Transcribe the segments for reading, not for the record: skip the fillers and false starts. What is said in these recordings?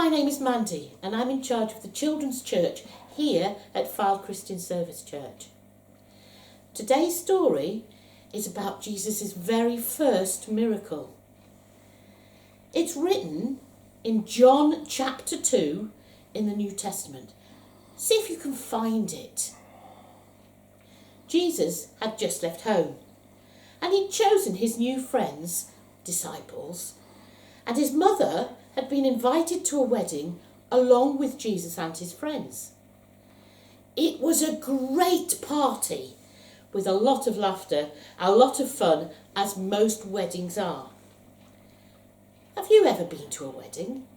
My name is Mandy and I'm in charge of the children's church here at Fylde Christian Service Church. Today's story is about Jesus' very first miracle. It's written in John chapter 2 in the New Testament. See if you can find it. Jesus had just left home and he'd chosen his new friends, disciples, and his mother had been invited to a wedding along with Jesus and his friends. It was a great party with a lot of laughter, a lot of fun, as most weddings are. Have you ever been to a wedding?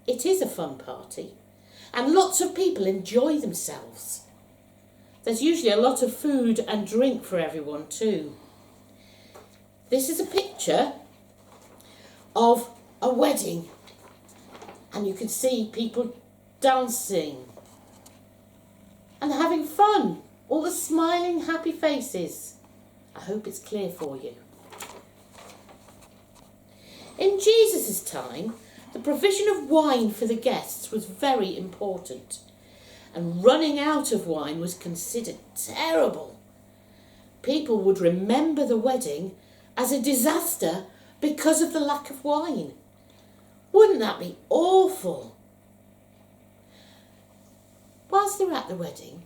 It is a fun party and lots of people enjoy themselves. There's usually a lot of food and drink for everyone too. This is a picture of a wedding and you can see people dancing and having fun, all the smiling happy faces. I hope it's clear for you. In Jesus' time, the provision of wine for the guests was very important, and running out of wine was considered terrible. People would remember the wedding as a disaster because of the lack of wine. Wouldn't that be awful? Whilst they were at the wedding,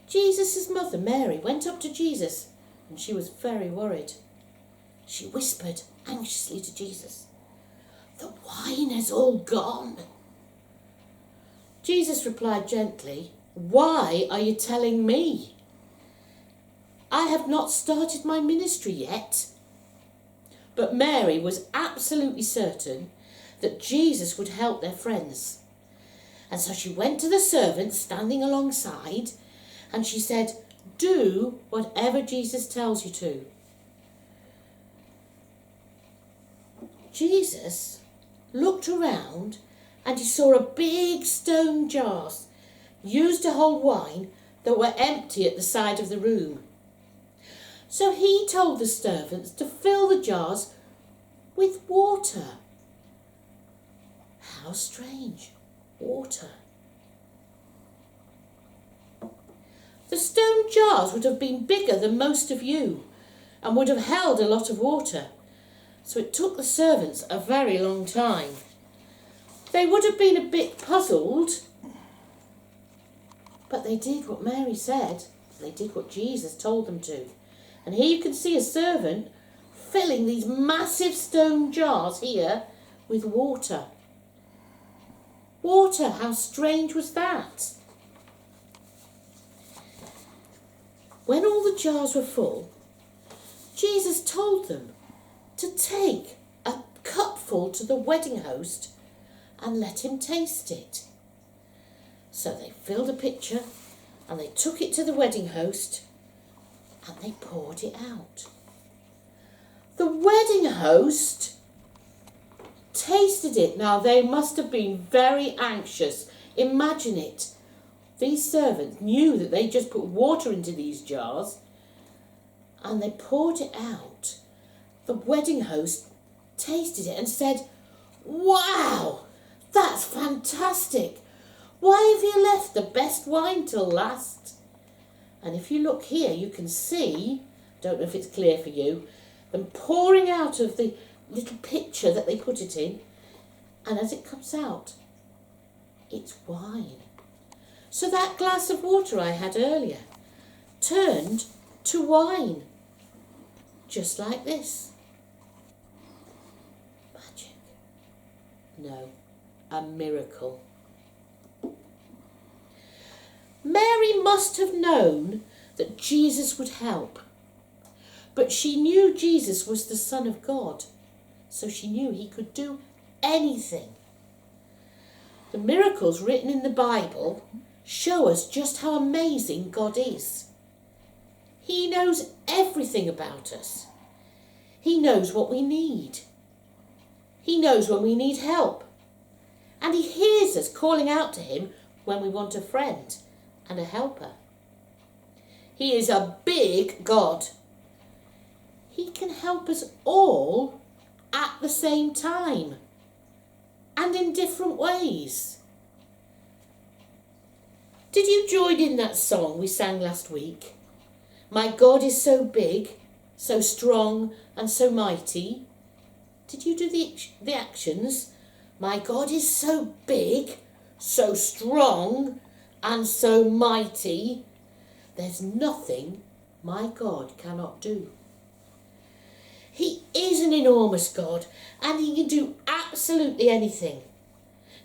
Jesus' mother, Mary, went up to Jesus and she was very worried. She whispered anxiously to Jesus, "The wine has all gone." Jesus replied gently, "Why are you telling me? I have not started my ministry yet." But Mary was absolutely certain that Jesus would help their friends. And so she went to the servant standing alongside and she said, "Do whatever Jesus tells you to." Jesus looked around and he saw a big stone jars used to hold wine that were empty at the side of the room. So he told the servants to fill the jars with water. How strange, water. The stone jars would have been bigger than most of you and would have held a lot of water. So it took the servants a very long time. They would have been a bit puzzled, but they did what Mary said. They did what Jesus told them to. And here you can see a servant filling these massive stone jars here with water. Water, how strange was that? When all the jars were full, Jesus told them to take a cupful to the wedding host and let him taste it. So they filled a pitcher and they took it to the wedding host and they poured it out. The wedding host tasted it. Now they must have been very anxious. Imagine it. These servants knew that they just put water into these jars and they poured it out. The wedding host tasted it and said, "Wow, that's fantastic. Why have you left the best wine till last?" And if you look here, you can see, don't know if it's clear for you, them pouring out of the little pitcher that they put it in. And as it comes out, it's wine. So that glass of water I had earlier turned to wine. Just like this. Magic. No, a miracle. Mary must have known that Jesus would help. But she knew Jesus was the Son of God. So she knew he could do anything. The miracles written in the Bible show us just how amazing God is. He knows everything about us. He knows what we need. He knows when we need help. And he hears us calling out to him when we want a friend and a helper. He is a big God. He can help us all at the same time. and in different ways. Did you join in that song we sang last week? My God is so big, so strong and so mighty. Did you do the actions? My God is so big, so strong and so mighty. There's nothing my God cannot do. He is an enormous God and he can do absolutely anything.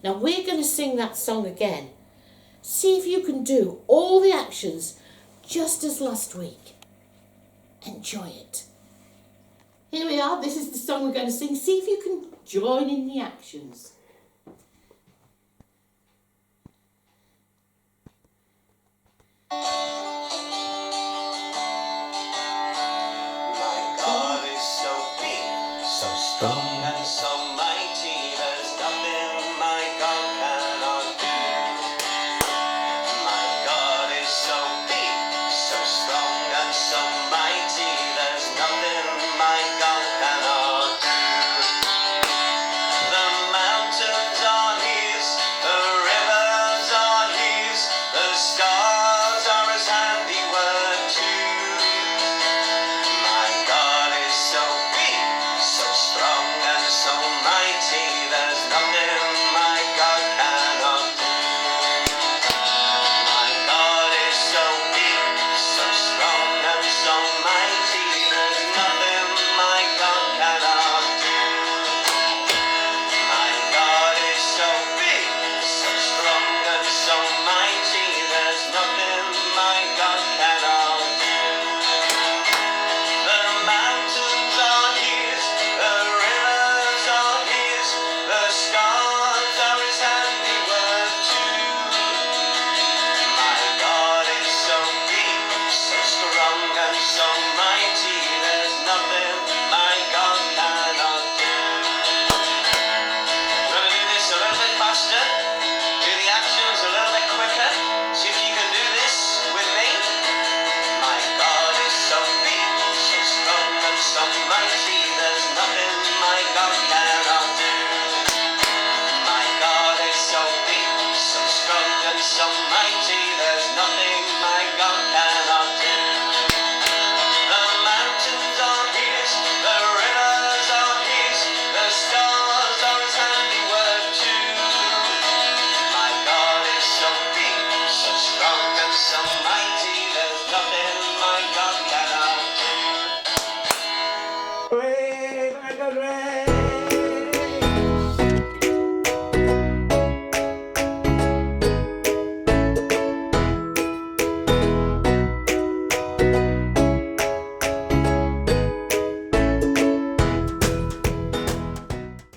Now we're going to sing that song again. See if you can do all the actions just as last week. Enjoy it. Here we are. This is the song we're going to sing. See if you can join in the actions. My God is so big, so strong and so